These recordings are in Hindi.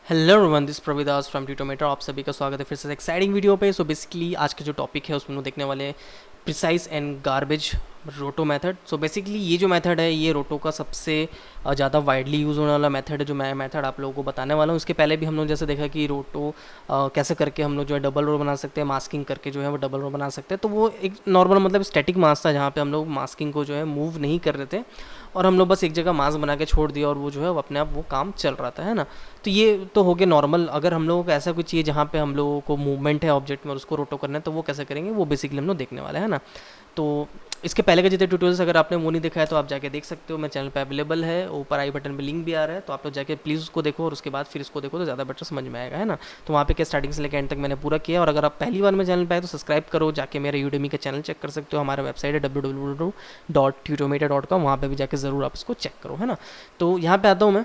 Hello everyone, this Pravidas from Tutometer. आप सभी का स्वागत है फिर से एक्साइटिंग वीडियो पे। सो बेसिकली आज का जो टॉपिक है उसमें हम देखने वाले हैं प्रिसाइज एंड गार्बेज रोटो मेथड। सो बेसिकली ये जो मेथड है ये रोटो का सबसे ज़्यादा वाइडली यूज़ होने वाला मेथड है, जो मैं मेथड आप लोगों को बताने वाला हूँ। उसके पहले भी हम लोग जैसे देखा कि रोटो कैसे करके हम लोग जो है डबल रो बना सकते हैं, मास्किंग करके जो है वो डबल रो बना सकते हैं। तो वो एक नॉर्मल मतलब स्टैटिक मास था जहाँ पे हम लोग मास्किंग को जो है मूव नहीं कर रहे थे और हम लोग बस एक जगह मास्क बना के छोड़ दिया और वो जो है वो अपने आप वो काम चल रहा था, है ना। तो ये तो हो गया नॉर्मल। अगर हम लोगों को ऐसा कुछ चाहिए जहाँ पे हम लोगों को मूवमेंट है ऑब्जेक्ट में और उसको रोटो करना है, तो वो कैसे करेंगे वो बेसिकली हम लोग देखने वाले हैं ना। तो इसके पहले के जितने ट्यूटोरियल्स अगर आपने वो नहीं देखा है तो आप जाके देख सकते हो, मैं चैनल पे अवेलेबल है, ऊपर आई बटन पे लिंक भी आ रहा है, तो आप लोग जाके प्लीज़ उसको देखो और उसके बाद फिर इसको देखो तो ज़्यादा बेटर समझ में आएगा, है ना। तो वहाँ पे क्या स्टार्टिंग से लेकर एंड तक मैंने पूरा किया। और अगर आप पहली बार मेरे चैनल पे आए तो सब्सक्राइब करो, जाके मेरे यूडेमी का चैनल चेक कर सकते हो। हमारा वेबसाइट है www.tutometer.com, वहाँ पे भी जाके ज़रूर आप इसको चेक करो, है ना। तो यहाँ पे आता हूँ मैं।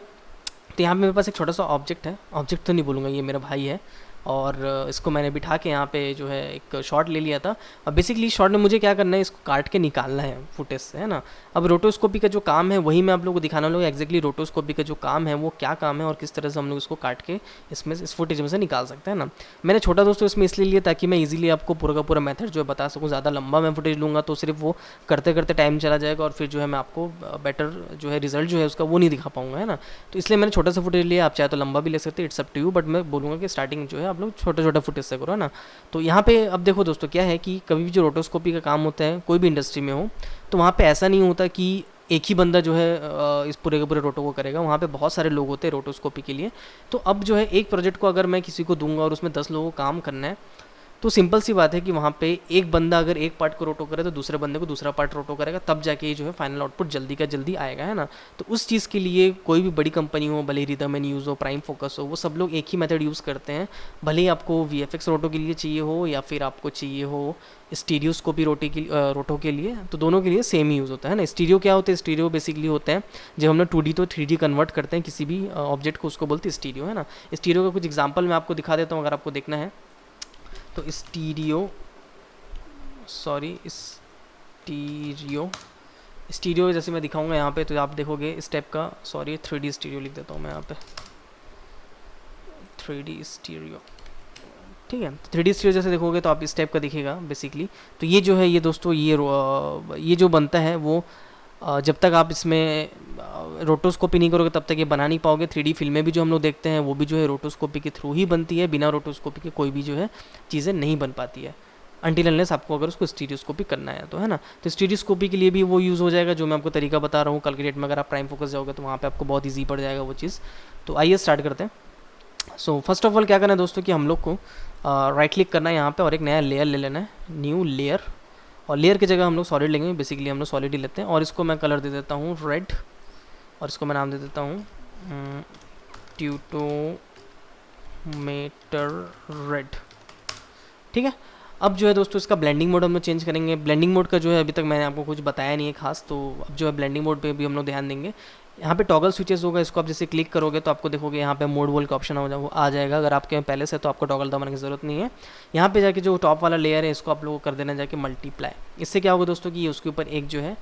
तो यहाँ पे मेरे पास एक छोटा सा ऑब्जेक्ट है, ऑब्जेक्ट तो नहीं बोलूँगा, ये मेरा भाई है। और इसको मैंने बिठा के यहाँ पे जो है एक शॉट ले लिया था। अब बेसिकली शॉट में मुझे क्या करना है, इसको काट के निकालना है फुटेज से, है ना। अब रोटोस्कोपी का जो काम है वही मैं आप लोगों को दिखाने वाला हूँ। एग्जैक्टली रोटोस्कोपी का जो काम है वो क्या काम है और किस तरह से हम लोग इसको काट के इसमें इस फुटेज में से निकाल सकते हैं ना। मैंने छोटा दोस्तों इसमें इसलिए लिया ताकि मैं इजीली आपको पूरा का पूरा मेथड जो है बता सकूँ। ज़्यादा लंबा मैं फुटेज लूँगा तो सिर्फ वो करते करते टाइम चला जाएगा और फिर जो है मैं आपको बेटर जो है रिजल्ट जो है उसका वो नहीं दिखा पाऊँगा, है ना। तो इसलिए मैंने छोटा सा फुटेज लिया। आप चाहे तो लंबा भी ले सकते हैं, it's up to you, but मैं बोलूँगा कि स्टार्टिंग जो है आप लोग छोटा छोटा फुटेज से करो, है ना। तो यहाँ पे अब देखो दोस्तों क्या है कि कभी भी जो रोटोस्कोपी का काम होता है कोई भी इंडस्ट्री में हो, तो वहाँ पे ऐसा नहीं होता कि एक ही बंदा जो है इस पूरे के पूरे रोटो को करेगा। वहाँ पे बहुत सारे लोग होते हैं रोटोस्कोपी के लिए। तो अब जो है एक प्रोजेक्ट को अगर मैं किसी को दूंगा और उसमें 10 लोगों को काम करना है, तो सिंपल सी बात है कि वहाँ पे एक बंदा अगर एक पार्ट को रोटो करे तो दूसरे बंदे को दूसरा पार्ट रोटो करेगा, तब जाके ये जो है फाइनल आउटपुट जल्दी का जल्दी आएगा, है ना। तो उस चीज़ के लिए कोई भी बड़ी कंपनी हो, भले ही रिदम एंड यूज़ हो, प्राइम फोकस हो, वो सब लोग एक ही मेथड यूज़ करते हैं। भले ही आपको वी एफ एक्स रोटो के लिए चाहिए हो या फिर आपको चाहिए हो स्टीरियोस्कोपी रोटो के लिए, तो दोनों के लिए सेम ही यूज़ होता है ना। स्टीरियो क्या होता है? स्टीरियो बेसिकली होता है जब हम लोग 2D तो 3D कन्वर्ट करते हैं किसी भी ऑब्जेक्ट को, उसको बोलते हैं स्टीरियो, है ना। स्टीरियो का कुछ एग्जाम्पल मैं आपको दिखा देता हूँ अगर आपको देखना है तो। स्टीरियो स्टीरियो जैसे मैं दिखाऊंगा यहाँ पे तो आप देखोगे स्टेप का, सॉरी 3D स्टीरियो लिख देता हूँ मैं यहाँ पे, 3D स्टीरियो, ठीक है। 3D स्टीरियो जैसे देखोगे तो आप इस टाइप का दिखेगा बेसिकली। तो ये जो है ये दोस्तों ये जो बनता है वो जब तक आप इसमें रोटोस्कोपी नहीं करोगे तब तक ये बना नहीं पाओगे। 3D फिल्में भी जो हम लोग देखते हैं वो भी जो है रोटोस्कोपी के थ्रू ही बनती है, बिना रोटोस्कोपी के कोई भी जो है चीज़ें नहीं बन पाती है अनटिल अनलेस आपको अगर उसको स्टीरियोस्कोपी करना है तो, है ना। तो स्टीरियोस्कोपी के लिए भी वो यूज़ हो जाएगा जो मैं आपको तरीका बता रहा हूँ। कल के डेट में अगर आप प्राइम फोकस जाओगे तो वहाँ पे आपको बहुत ईजी पड़ जाएगा वो चीज़। तो आइए स्टार्ट करते हैं। सो फर्स्ट ऑफ ऑल क्या करना है दोस्तों कि हम लोग को राइट क्लिक करना है यहाँ पे और एक नया लेयर ले लेना है, न्यू लेयर। और लेयर की जगह हम लोग सॉलिड लेंगे, बेसिकली हम लोग सॉलिड ही लेते हैं। और इसको मैं कलर दे देता हूँ रेड और इसको मैं नाम दे देता हूँ ट्यूटोमेटर रेड, ठीक है। अब जो है दोस्तों इसका ब्लेंडिंग मोड हम लोग चेंज करेंगे। ब्लेंडिंग मोड का जो है अभी तक मैंने आपको कुछ बताया नहीं है खास, तो अब जो है ब्लेंडिंग मोड पे भी हम लोग ध्यान देंगे। यहाँ पे टॉगल स्विचेस होगा, इसको आप जैसे क्लिक करोगे तो आपको देखोगे यहाँ पे मोड वोल का ऑप्शन आ जाएगा। अगर आपके में पहले से तो आपको टॉगल दबाने की ज़रूरत नहीं है। यहाँ पे जाके जो टॉप वाला लेयर है इसको आप लोगों को कर देना जाके मल्टीप्लाई। इससे क्या होगा दोस्तों कि ये उसके ऊपर एक जो है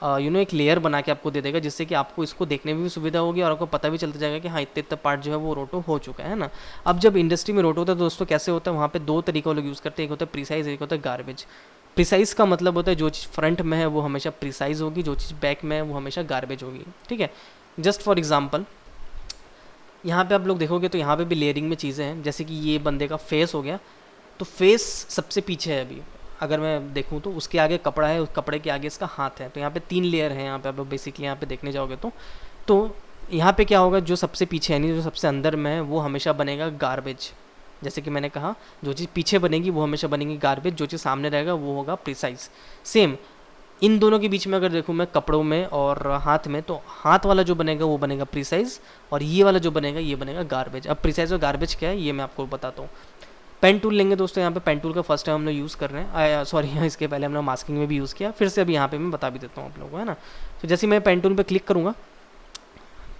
एक लेयर बना के आपको दे देगा, जिससे कि आपको इसको देखने में भी सुविधा होगी और आपको पता भी चलता जाएगा कि हाँ इतने इतने पार्ट जो है वो रोटो हो चुका है ना। अब जब इंडस्ट्री में रोटो होता है दोस्तों कैसे होता है, वहाँ पे दो तरीका लोग यूज़ करते हैं, एक होता है प्रीसाइज, एक होता है गार्बेज। प्रिसाइज का मतलब होता है जो चीज़ फ्रंट में है वो हमेशा प्रिसाइज होगी, जो चीज़ बैक में है वो हमेशा गार्बेज होगी, ठीक है। जस्ट फॉर एग्जाम्पल यहाँ पे आप लोग देखोगे तो यहाँ पे भी लेयरिंग में चीज़ें हैं, जैसे कि ये बंदे का फेस हो गया, तो फेस सबसे पीछे है अभी। अगर मैं देखूँ तो उसके आगे कपड़ा है, उस कपड़े के आगे इसका हाथ है, तो यहाँ पे 3 लेयर हैं। यहाँ पे आप बेसिकली यहाँ पे देखने जाओगे तो यहाँ पे क्या होगा, जो सबसे पीछे यानी जो सबसे अंदर में है वो हमेशा बनेगा गार्बेज। जैसे कि मैंने कहा जो चीज़ पीछे बनेगी वो हमेशा बनेगी गार्बेज, जो चीज़ सामने रहेगा वो होगा प्रिसाइज। सेम इन दोनों के बीच में अगर देखूँ मैं कपड़ों में और हाथ में, तो हाथ वाला जो बनेगा वो बनेगा प्रिसाइज और ये वाला जो बनेगा ये बनेगा गार्बेज। अब प्रिसाइज और गार्बेज क्या है ये मैं आपको बताता हूँ। पेन टूल लेंगे दोस्तों, यहाँ पे पेन टूल का फर्स्ट टाइम हम लोग यूज़ कर रहे हैं, सॉरी इसके पहले हम लोग मास्किंग में भी यूज़ किया, फिर से अभी यहाँ पे मैं बता भी देता हूँ आप लोगों को, है ना। तो जैसे मैं पेन टूल पे क्लिक करूँगा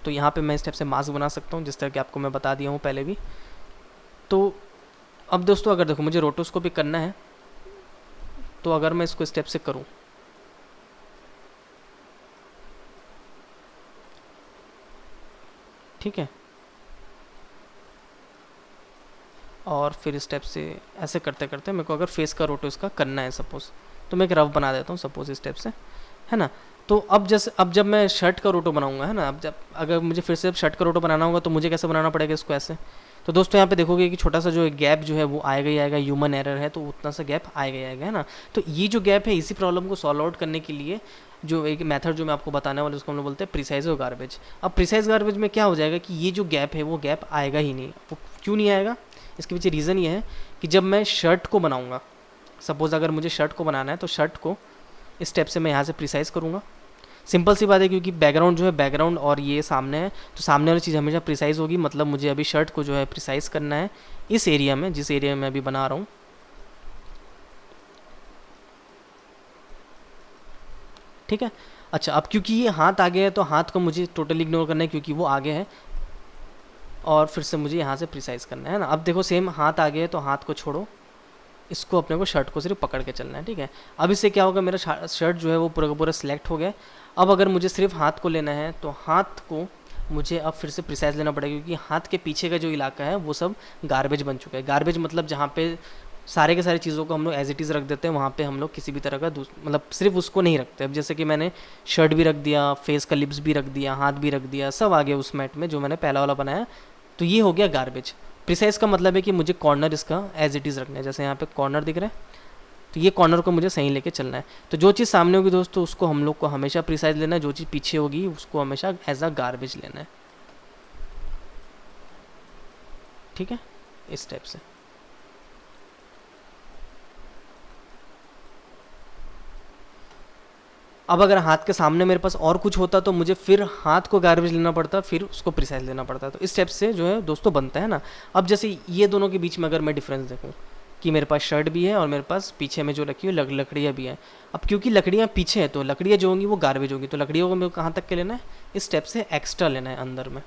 तो यहाँ पे मैं इस टाइप से मास्क बना सकता हूँ जिस तरह कि आपको मैं बता दिया हूँ पहले भी। तो अब दोस्तों अगर देखो मुझे रोटोस्कोपी करना है, तो अगर मैं इसको स्टेप से करूँ, ठीक है, और फिर स्टेप से ऐसे करते करते मेरे को अगर फेस का रोटो इसका करना है सपोज़, तो मैं एक रफ बना देता हूँ सपोज़ इस स्टेप से, है ना। तो अब जब मैं शर्ट का रोटो बनाऊंगा, है ना, अब जब अगर मुझे फिर से शर्ट का रोटो बनाना होगा तो मुझे कैसे बनाना पड़ेगा इसको ऐसे। तो दोस्तों यहाँ पे देखोगे कि छोटा सा जो गैप जो है वो आएगा ही आएगा, ह्यूमन एरर है तो उतना सा गैप आएगा ही आएगा, है ना। तो ये जो गैप है, इसी प्रॉब्लम को सॉल्व आउट करने के लिए जो एक मेथड जो मैं आपको बताने वाला उसको हम लोग बोलते हैं प्रिसाइज और गार्बेज। अब प्रिसाइज गार्बेज में क्या हो जाएगा कि ये जो गैप है वो गैप आएगा ही नहीं। वो क्यों नहीं आएगा, इसके पीछे रीज़न ये है कि जब मैं शर्ट को बनाऊँगा, सपोज़ अगर मुझे शर्ट को बनाना है तो शर्ट को इस स्टेप से मैं यहाँ से प्रिसाइज करूँगा। सिंपल सी बात है, क्योंकि बैकग्राउंड जो है बैकग्राउंड और ये सामने है, तो सामने वाली चीज़ हमेशा प्रिसाइज होगी। मतलब मुझे अभी शर्ट को जो है प्रिसाइज करना है इस एरिया में, जिस एरिया में मैं अभी बना रहा हूँ। ठीक है। अच्छा, अब क्योंकि ये हाथ आगे है तो हाथ को मुझे टोटली इग्नोर करना है क्योंकि वो आगे है, और फिर से मुझे यहाँ से प्रिसाइज करना है ना। अब देखो सेम हाथ आगे है तो हाथ को छोड़ो, इसको अपने को शर्ट को सिर्फ पकड़ के चलना है। ठीक है। अब इससे क्या होगा, मेरा शर्ट जो है वो पूरा का पूरा सिलेक्ट हो गया। अब अगर मुझे सिर्फ हाथ को लेना है तो हाथ को मुझे अब फिर से प्रिसाइज लेना पड़ेगा, क्योंकि हाथ के पीछे का जो इलाका है वो सब गार्बेज बन चुका है। गार्बेज मतलब जहाँ पे सारे के सारी चीज़ों को हम लोग एज इट इज़ रख देते हैं, वहाँ पे हम लोग किसी भी तरह का मतलब सिर्फ उसको नहीं रखते। अब जैसे कि मैंने शर्ट भी रख दिया, फेस का लिप्स भी रख दिया, हाथ भी रख दिया, सब आ गया उस मैट में जो मैंने पहला वाला बनाया, तो ये हो गया गार्बेज। प्रिसाइज का मतलब है कि मुझे कॉर्नर इसका एज इट इज़ रखना है। जैसे यहाँ पे कॉर्नर दिख रहा है तो ये कॉर्नर को मुझे सही लेके चलना है। तो जो चीज़ सामने होगी दोस्तों उसको हम लोग को हमेशा प्रिसाइज लेना है, जो चीज़ पीछे होगी उसको हमेशा एज अ गार्बेज लेना है। ठीक है, इस स्टेप से। अब अगर हाथ के सामने मेरे पास और कुछ होता तो मुझे फिर हाथ को गार्बेज लेना पड़ता, फिर उसको प्रिसाइज लेना पड़ता। तो इस स्टेप से जो है दोस्तों बनता है ना। अब जैसे ये दोनों के बीच में अगर मैं डिफरेंस देखूँ कि मेरे पास शर्ट भी है और मेरे पास पीछे में जो रखी हुई लकड़ियाँ भी हैं। अब क्योंकि लकड़ियाँ पीछे हैं तो लकड़ियाँ जो होंगी वो गार्बेज होगी, तो लकड़ियों को मेरे को कहाँ तक के लेना है, इस स्टेप से एक्स्ट्रा लेना है अंदर में।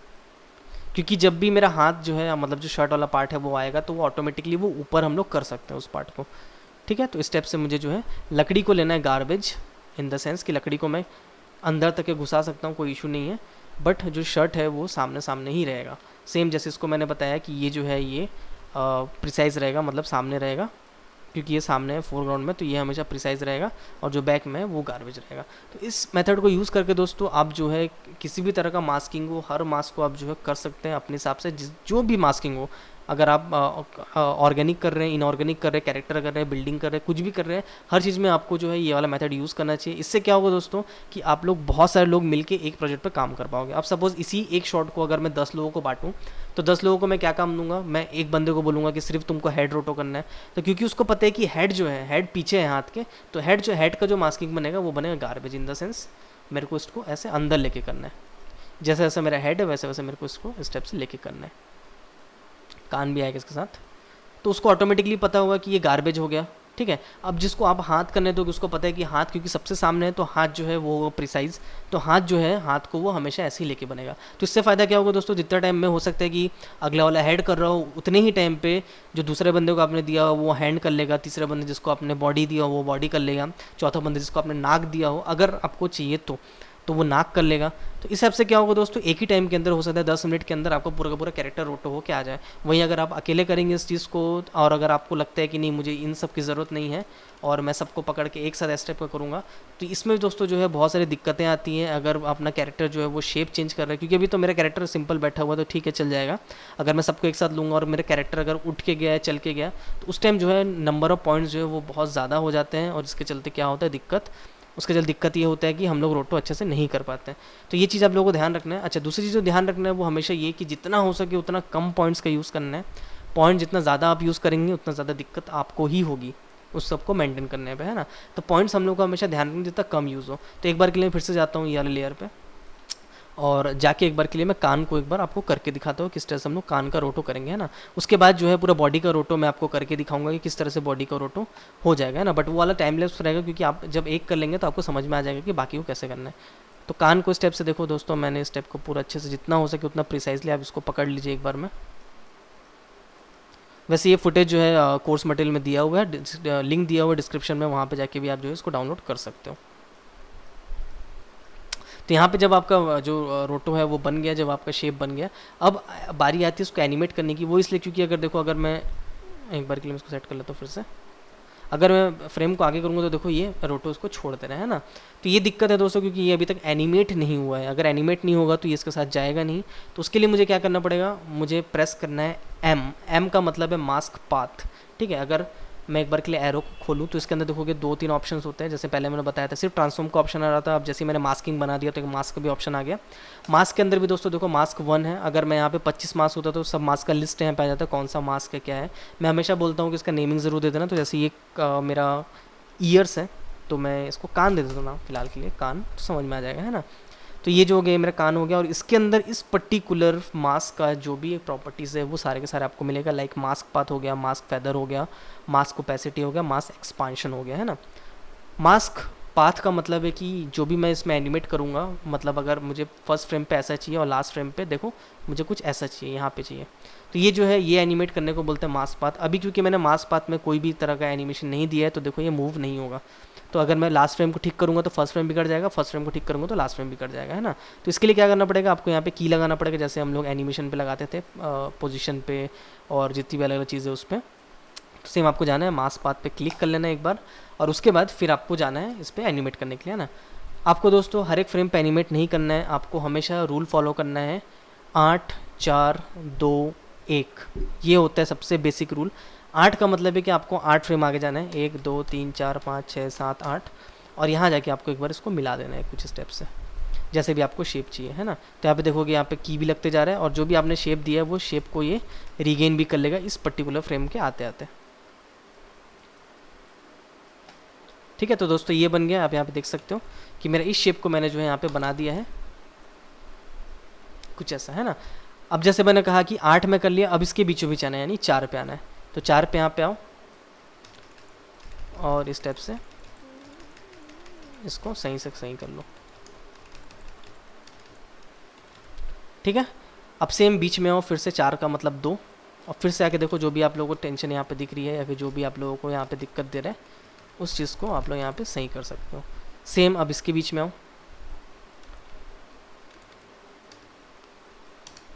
क्योंकि जब भी मेरा हाथ जो है मतलब जो शर्ट वाला पार्ट है वो आएगा तो वो ऑटोमेटिकली वो ऊपर हम लोग कर सकते हैं उस पार्ट को। ठीक है। तो इस स्टेप से मुझे जो है लकड़ी को लेना है गार्बेज, इन द सेंस कि लकड़ी को मैं अंदर तक के घुसा सकता हूँ, कोई इशू नहीं है, बट जो शर्ट है वो सामने सामने ही रहेगा। सेम जैसे इसको मैंने बताया कि ये जो है ये प्रिसाइज रहेगा, मतलब सामने रहेगा, क्योंकि ये सामने है फोरग्राउंड में, तो ये हमेशा प्रिसाइज रहेगा, और जो बैक में है वो गार्बेज रहेगा। तो इस मेथड को यूज़ करके दोस्तों आप जो है किसी भी तरह का मास्किंग हो, हर मास्क को आप जो है कर सकते हैं अपने हिसाब से, जो भी मास्किंग हो। अगर आप ऑर्गेनिक कर रहे हैं, इनऑर्गेनिक कर रहे हैं, कैरेक्टर कर रहे हैं, बिल्डिंग कर रहे हैं, कुछ भी कर रहे हैं, हर चीज़ में आपको जो है ये वाला मेथड यूज़ करना चाहिए। इससे क्या होगा दोस्तों कि आप लोग बहुत सारे लोग मिलके एक प्रोजेक्ट पे काम कर पाओगे। अब सपोज़ इसी एक शॉट को अगर मैं 10 लोगों को बांटूँ तो 10 लोगों को मैं क्या काम दूंगा, मैं एक बंदे को बोलूँगा कि सिर्फ तुमको हेड रोटो करना है, तो क्योंकि उसको पता है कि हेड जो है, हेड पीछे है हाथ के, तो हेड का जो मास्किंग बनेगा वो बनेगा गार्बेज, इन द सेंस मेरे को इसको ऐसे अंदर लेके करना है। जैसे जैसे मेरा हेड है वैसे वैसे मेरे को इसको स्टेप से लेके करना है। कान भी आएगा इसके साथ, तो उसको ऑटोमेटिकली पता होगा कि ये गार्बेज हो गया। ठीक है। अब जिसको आप हाथ करने दोगे उसको पता है कि हाथ क्योंकि सबसे सामने है तो हाथ जो है वो प्रिसाइज, तो हाथ जो है हाथ को वो हमेशा ऐसे ही लेके बनेगा। तो इससे फ़ायदा क्या होगा दोस्तों, जितना टाइम में हो सकता है कि अगला वाला हेड कर रहा हो उतने ही टाइम पे जो दूसरे बंदे को आपने दिया वो हैंड कर लेगा, तीसरे बंदे जिसको आपने बॉडी दिया वो बॉडी कर लेगा, चौथा बंदे जिसको आपने नाक दिया हो अगर आपको चाहिए तो वो नाक कर लेगा। तो इस हिसाब से क्या होगा दोस्तों, एक ही टाइम के अंदर हो सकता है 10 मिनट के अंदर आपको पूरा का पूरा कैरेक्टर रोटो हो के आ जाए। वहीं अगर आप अकेले करेंगे इस चीज़ को, और अगर आपको लगता है कि नहीं मुझे इन सब की ज़रूरत नहीं है और मैं सबको पकड़ के एक साथ स्टेप पर करूँगा, तो इसमें दोस्तों जो है बहुत सारी दिक्कतें आती हैं। अगर अपना कैरेक्टर जो है वो शेप चेंज कर रहा है, क्योंकि अभी तो मेरा कैरेक्टर सिंपल बैठा हुआ तो ठीक है चल जाएगा। अगर मैं सबको एक साथ लूँगा और मेरा कैरेक्टर अगर उठ के गया है, चल के गया, तो उस टाइम जो है नंबर ऑफ़ पॉइंट्स जो है वो बहुत ज़्यादा हो जाते हैं, और इसके चलते क्या होता है दिक्कत, उसके चलते दिक्कत ये होता है कि हम लोग रोटो अच्छे से नहीं कर पाते हैं। तो ये चीज़ आप लोगों को ध्यान रखना है। अच्छा, दूसरी चीज़ जो ध्यान रखना है वो हमेशा ये कि जितना हो सके उतना कम पॉइंट्स का यूज़ करना है। पॉइंट जितना ज़्यादा आप यूज़ करेंगे उतना ज़्यादा दिक्कत आपको ही होगी उस सबको मेंटेन करने पे, है ना। तो पॉइंट्स हम लोग को हमेशा ध्यान रखना जितना कम यूज़ हो। तो एक बार के लिए फिर से जाता हूँ ये वाले लेयर पे, और जाके एक बार के लिए मैं कान को एक बार आपको करके दिखाता हूँ किस तरह से हम लोग कान का रोटो करेंगे, है ना। उसके बाद जो है पूरा बॉडी का रोटो मैं आपको करके दिखाऊंगा कि किस तरह से बॉडी का रोटो हो जाएगा, है ना। बट वो वाला टाइम लैप्स रहेगा, क्योंकि आप जब एक कर लेंगे तो आपको समझ में आ जाएगा कि बाकी को कैसे करना है। तो कान को स्टेप से देखो दोस्तों, मैंने स्टेप को पूरा अच्छे से जितना हो सके उतना प्रिसाइजली आप इसको पकड़ लीजिए एक बार में। वैसे ये फुटेज जो है कोर्स मटेरियल में दिया हुआ है, लिंक दिया हुआ है डिस्क्रिप्शन में, वहाँ पे जाके भी आप जो है इसको डाउनलोड कर सकते हो। तो यहाँ पे जब आपका जो रोटो है वो बन गया, जब आपका शेप बन गया, अब बारी आती है उसको एनिमेट करने की। वो इसलिए क्योंकि अगर देखो, अगर मैं एक बार के लिए मैं इसको सेट कर लेता हूँ फिर से। अगर मैं फ्रेम को आगे करूँगा तो देखो ये रोटो इसको छोड़ दे रहा है ना। तो ये दिक्कत है दोस्तों, क्योंकि ये अभी तक एनिमेट नहीं हुआ है। अगर एनिमेट नहीं होगा तो ये इसके साथ जाएगा नहीं। तो उसके लिए मुझे क्या करना पड़ेगा, मुझे प्रेस करना है एम। एम का मतलब है मास्क पाथ, ठीक है। अगर मैं एक बार के लिए एरो को खोलूँ तो इसके अंदर देखोगे 2-3 ऑप्शंस होते हैं। जैसे पहले मैंने बताया था सिर्फ ट्रांसफॉर्म का ऑप्शन आ रहा था, अब जैसे मैंने मास्किंग बना दिया तो एक मास्क का भी ऑप्शन आ गया। मास्क के अंदर भी दोस्तों देखो मास्क 1 है। अगर मैं यहाँ पे 25 मास्क होता तो सब मास्क का लिस्ट यहाँ पे आ जाता है, कौन सा मास्क है क्या है। मैं हमेशा बोलता हूँ कि इसका नेमिंग ज़रूर दे देना। तो जैसे ये मेरा ईयर्स है तो मैं इसको कान दे देता हूँ ना फिलहाल के लिए, कान, तो समझ में आ जाएगा, है ना। तो ये जो हो गया मेरा कान हो गया। और इसके अंदर इस पर्टिकुलर मास्क का जो भी प्रॉपर्टीज़ है वो सारे के सारे आपको मिलेगा। लाइक मास्क पाथ हो गया, मास्क फेदर हो गया, मास्क ओपेसिटी हो गया, मास्क एक्सपांशन हो गया, है ना। मास्क पाथ का मतलब है कि जो भी मैं इसमें एनिमेट करूँगा, मतलब अगर मुझे फर्स्ट फ्रेम पे ऐसा चाहिए और लास्ट फ्रेम पे देखो मुझे कुछ ऐसा चाहिए, यहाँ पे चाहिए, तो ये जो है ये एनिमेट करने को बोलते हैं मास्क पाथ। अभी क्योंकि मैंने मास्क पाथ में कोई भी तरह का एनिमेशन नहीं दिया है तो देखो ये मूव नहीं होगा। तो अगर मैं लास्ट फ्रेम को ठीक करूँगा तो फर्स्ट फ्रेम बिगड़ जाएगा, फर्स्ट फ्रेम को ठीक करूँगा तो लास्ट फ्रेम बिगड़ जाएगा, है ना। तो इसके लिए क्या करना पड़ेगा, आपको यहाँ पे की लगाना पड़ेगा, जैसे हम लोग एनिमेशन पे लगाते थे पोजीशन पे और जितनी भी अलग अलग चीज़ें उस पर। तो सेम आपको जाना है मास्क पाथ पे क्लिक कर लेना है एक बार, और उसके बाद फिर आपको जाना है इस पर एनिमेट करने के लिए, है ना। आपको दोस्तों हर एक फ्रेम पे एनिमेट नहीं करना है, आपको हमेशा रूल फॉलो करना है 8 4 2 1। ये होता है सबसे बेसिक रूल। 8 का मतलब है कि आपको 8 फ्रेम आगे जाना है, 1 2 3 4 5 6 7 8, और यहाँ जाके आपको एक बार इसको मिला देना है कुछ स्टेप से, जैसे भी आपको शेप चाहिए, है ना। तो यहाँ पे देखोगे यहाँ पे की भी लगते जा रहा है, और जो भी आपने शेप दिया है वो शेप को ये रीगेन भी कर लेगा इस पर्टिकुलर फ्रेम के आते आते। ठीक है, तो दोस्तों ये बन गया। आप यहाँ पे देख सकते हो कि मेरा इस शेप को मैंने जो है यहाँ पे बना दिया है कुछ ऐसा, है ना। अब जैसे मैंने कहा कि 8 में कर लिया, अब इसके बीचों बीच आना है, यानी 4 पे आना है। तो 4 पे यहाँ पे आओ और इस स्टेप से इसको सही से सही कर लो, ठीक है। अब सेम बीच में आओ, फिर से 4 का मतलब 2, और फिर से आके देखो जो भी आप लोगों को टेंशन यहाँ पे दिख रही है या फिर जो भी आप लोगों को यहाँ पे दिक्कत दे रहा है उस चीज़ को आप लोग यहाँ पे सही कर सकते हो। सेम अब इसके बीच में आओ,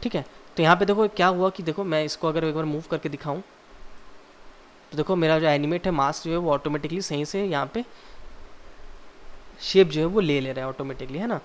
ठीक है। तो यहाँ पे देखो क्या हुआ कि देखो मैं इसको अगर एक बार मूव करके दिखाऊं तो देखो मेरा जो एनिमेट है मास्क जो है वो ऑटोमेटिकली सही से यहाँ पे शेप जो है वो ले रहा है ऑटोमेटिकली, है ना।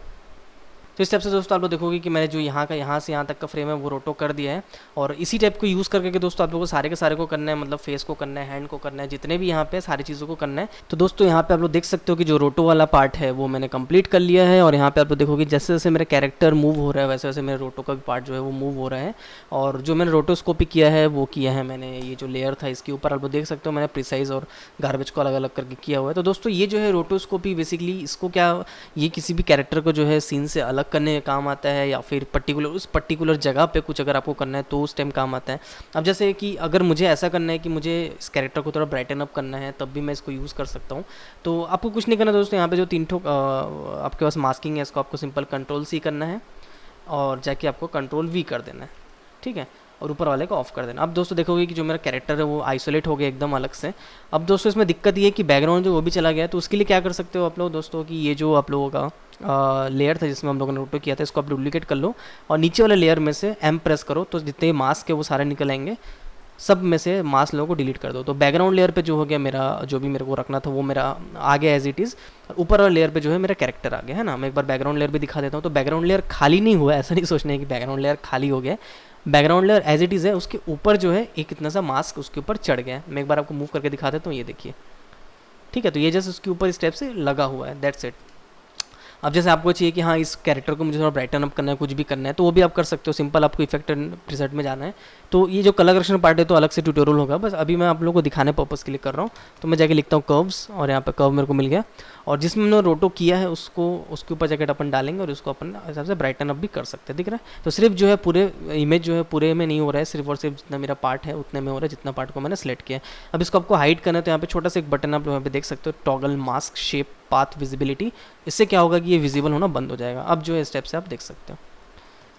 तो इस टाइप से दोस्तों आप लोग देखोगे कि मैंने जो यहाँ का यहाँ से यहाँ तक का फ्रेम है वो रोटो कर दिया है। और इसी टाइप को यूज़ करके के दोस्तों आप लोगों को सारे के सारे को करना है, मतलब फेस को करना है, हैंड को करना है, जितने भी यहाँ पे सारी चीज़ों को करना है। तो दोस्तों यहाँ पे आप लोग देख सकते हो कि जो रोटो वाला पार्ट है वो मैंने कंप्लीट कर लिया है। और यहाँ पे आप लोग देखोगे जैसे जैसे मेरा कैरेक्टर मूव हो रहा है वैसे वैसे मेरे रोटो का भी पार्ट जो है वो मूव हो रहा है। और जो मैंने रोटोस्कोपी किया है वो किया है मैंने ये जो लेयर था इसके ऊपर, आप लोग देख सकते हो मैंने प्रिसाइज और गार्बेज को अलग अलग करके किया हुआ है। तो दोस्तों ये जो है रोटोस्कोपी बेसिकली इसको क्या, ये किसी भी कैरेक्टर को जो है सीन से अलग करने का काम आता है, या फिर उस पर्टिकुलर जगह पे कुछ अगर आपको करना है तो उस टाइम काम आता है। अब जैसे कि अगर मुझे ऐसा करना है कि मुझे इस कैरेक्टर को थोड़ा ब्राइटन अप करना है तब भी मैं इसको यूज़ कर सकता हूँ। तो आपको कुछ नहीं करना दोस्तों, यहाँ पे जो 3 ठोक आपके पास मास्किंग है इसको आपको सिंपल Ctrl+C करना है और जाके आपको Ctrl+V कर देना है, ठीक है, और ऊपर वाले को ऑफ कर देना। अब दोस्तों देखोगे कि जो मेरा कैरेक्टर है वो आइसोलेट हो गया एकदम अलग से। अब दोस्तों इसमें दिक्कत ये है कि बैकग्राउंड जो वो भी चला गया है। तो उसके लिए क्या कर सकते हो आप लोग दोस्तों कि ये जो आप लोगों का लेयर था जिसमें हम लोगों ने रोटो किया था इसको आप डुप्लीकेट कर लो और नीचे वाले लेयर में से M प्रेस करो तो जितने मास्क है वो सारे निकल आएंगे। सब में से मास्क लोगों को डिलीट कर दो। तो बैकग्राउंड लेयर पे जो हो गया मेरा जो भी मेरे को रखना था वो मेरा आ गया एज इट इज़। ऊपर वाला लेयर पे जो है मेरा कैरेक्टर आ गया, है ना। मैं एक बार बैकग्राउंड लेयर भी दिखा देता हूँ। तो बैकग्राउंड लेयर खाली नहीं हुआ, ऐसा नहीं सोचना है कि बैकग्राउंड लेयर खाली हो गया। Background layer as it is है, उसके ऊपर जो है एक इतना सा मास्क उसके ऊपर चढ़ गया है। मैं एक बार आपको मूव करके दिखा देता हूँ, ये देखिए, ठीक है। तो ये जैसे उसके ऊपर स्टेप से लगा हुआ है, दैट्स इट। अब जैसे आपको चाहिए कि हाँ इस कैरेक्टर को मुझे थोड़ा ब्राइटन अप करना है, कुछ भी करना है, तो वो भी आप कर सकते हो। सिंपल आपको इफेक्ट एंड प्रीसेट में जाना है। तो ये जो कलर करेक्शन पार्ट है तो अलग से ट्यूटोरियल होगा, बस अभी मैं आप लोगों को दिखाने पर्पज़ के लिए कर रहा हूँ। तो मैं जाके लिखता हूँ कर्व्स और यहाँ पे कर्व मेरे को मिल गया और जिसमें मैंने रोटो किया है उसको उसके ऊपर जैकेट अपन डालेंगे और उसको अपन हिसाब से ब्राइटन अप भी कर सकते हैं, दिख रहा है। तो सिर्फ जो है पूरे इमेज जो है पूरे में नहीं हो रहा है, सिर्फ और सिर्फ जितना मेरा पार्ट है उतने में हो रहा है जितना पार्ट को मैंने सेलेक्ट किया है। अब इसको आपको हाइड करना है तो यहाँ पे छोटा सा एक बटन आप यहाँ पे देख सकते हो, toggle mask shape path visibility. इससे क्या होगा कि ये विजिबल होना बंद हो जाएगा। अब जो है स्टेप से आप देख सकते हो,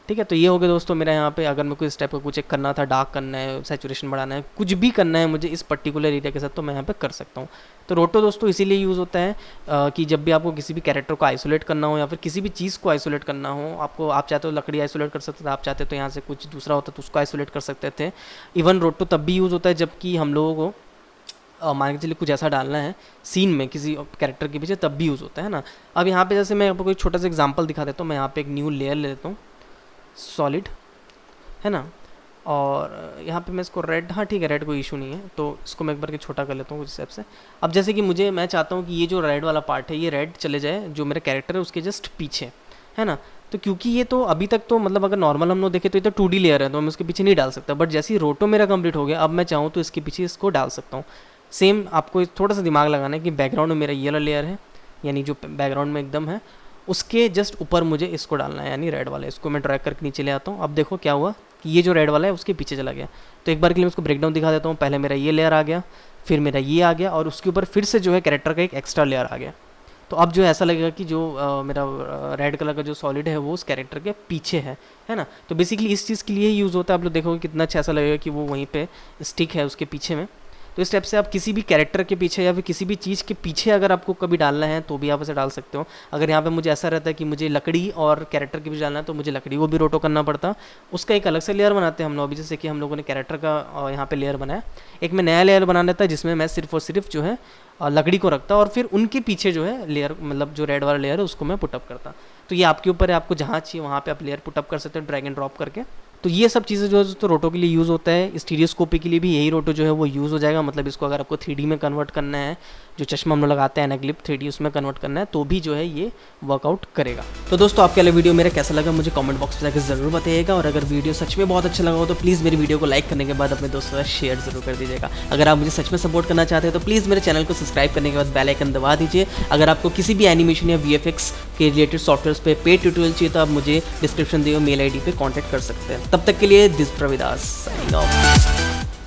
ठीक है। तो ये हो गया दोस्तों मेरा यहाँ पे, अगर मेरे को इस टाइप का कुछ एक करना था, डार्क करना है, सैचुरेशन बढ़ाना है, कुछ भी करना है मुझे इस पर्टिकुलर एरिया के साथ, तो मैं यहाँ पे कर सकता हूँ। तो रोटो दोस्तों इसीलिए यूज़ होता है कि जब भी आपको किसी भी कैरेक्टर को आइसोलेट करना हो या फिर किसी भी चीज़ को आइसोलेट करना हो, आपको आप चाहते हो लकड़ी आइसोलेट कर सकते थे, आप चाहते तो यहाँ से कुछ दूसरा होता तो उसको आइसोलेट कर सकते थे। इवन रोटो तब भी यूज़ होता है जबकि हम लोगों को मान के चलिए कुछ ऐसा डालना है सीन में किसी कैरेक्टर के पीछे, तब भी यूज़ होता है ना। अब यहाँ पे जैसे मैं आपको कोई छोटा सा एग्जांपल दिखा देता हूँ। मैं यहाँ पे एक न्यू लेयर ले लेता हूँ, सॉलिड है ना, और यहाँ पे मैं इसको रेड, हाँ ठीक है रेड कोई इशू नहीं है, तो इसको मैं एक बार के छोटा कर लेता हूँ कुछ हिसाब से। अब जैसे कि मैं चाहता हूँ कि ये जो रेड वाला पार्ट है ये रेड चले जाए जो मेरा कैरेक्टर है उसके जस्ट पीछे, है ना। तो क्योंकि ये तो अभी तक तो मतलब अगर नॉर्मल हम लोग देखें तो ये तो 2D लेयर है, तो मैं उसके पीछे नहीं डाल सकता, बट जैसे ही रोटो मेरा कंप्लीट हो गया अब मैं चाहूँ तो इसके पीछे इसको डाल सकता हूँ। सेम आपको थोड़ा सा दिमाग लगाना है कि बैकग्राउंड में मेरा ये वाला लेयर है, यानी जो बैकग्राउंड में एकदम है उसके जस्ट ऊपर मुझे इसको डालना है, यानी रेड वाला। इसको मैं ड्रैग करके नीचे ले आता हूँ। अब देखो क्या हुआ कि ये जो रेड वाला है उसके पीछे चला गया। तो एक बार के लिए मैं उसको ब्रेकडाउन दिखा देता हूँ। पहले मेरा ये लेयर आ गया, फिर मेरा ये आ गया, और उसके ऊपर फिर से जो है कैरेक्टर का एक एक्स्ट्रा लेयर आ गया। तो अब जो ऐसा लगेगा कि जो मेरा रेड कलर का जो सॉलिड है वो उस कैरेक्टर के पीछे है ना। तो बेसिकली इस चीज़ के लिए ही यूज़ होता है। आप लोग देखोगे कितना अच्छा ऐसा लगेगा कि वो वहीं पे स्टिक है उसके पीछे में। तो इस टाइप से आप किसी भी कैरेक्टर के पीछे या फिर किसी भी चीज़ के पीछे अगर आपको कभी डालना है तो भी आप इसे डाल सकते हो। अगर यहाँ पे मुझे ऐसा रहता है कि मुझे लकड़ी और कैरेक्टर के बीच डालना है तो मुझे लकड़ी को भी रोटो करना पड़ता, उसका एक अलग से लेयर बनाते हैं हम लोग। अभी जैसे कि हम लोगों ने कैरेक्टर का यहाँ पे लेयर बनाया, एक मैं नया लेयर बना लेता जिसमें मैं सिर्फ और सिर्फ जो है लकड़ी को रखता और फिर उनके पीछे जो है लेयर, मतलब जो रेड वाला लेयर है उसको मैं पुटअप करता। तो ये आपके ऊपर है, आपको जहाँ चाहिए वहाँ पे आप लेयर पुटअप कर सकते हो ड्रैग एंड ड्रॉप करके। तो ये सब चीज़ें जो है तो रोटो के लिए यूज़ होता है। स्टीरियोस्कोपी के लिए भी यही रोटो जो है वो यूज़ हो जाएगा। मतलब इसको अगर आपको 3D में कन्वर्ट करना है, जो चश्मा हम लोग लगाते हैं एनाग्लिप 3D, उसमें कन्वर्ट करना है तो भी जो है ये वर्कआउट करेगा। तो दोस्तों आपके लिए वीडियो मेरा कैसा लगा मुझे कमेंट बॉक्स में जाकर ज़रूर बताइएगा, और अगर वीडियो सच में बहुत अच्छा लगा हो तो प्लीज़ मेरी वीडियो को लाइक करने के बाद अपने दोस्तों के साथ शेयर जरूर कर दीजिएगा। अगर आप मुझे सच में सपोर्ट करना चाहते हैं तो प्लीज़ मेरे चैनल को सब्सक्राइब करने के बाद बेल आइकन दबा दीजिए। अगर आपको किसी भी एनिमेशन या VFX के रिलेटेड सॉफ्टवेयर पे पेड ट्यूटोरियल चाहिए तो आप मुझे डिस्क्रिप्शन दिए मेल ID पे कॉन्टैक्ट कर सकते हैं। तब तक के लिए दिस प्रविदास साइनिंग ऑफ।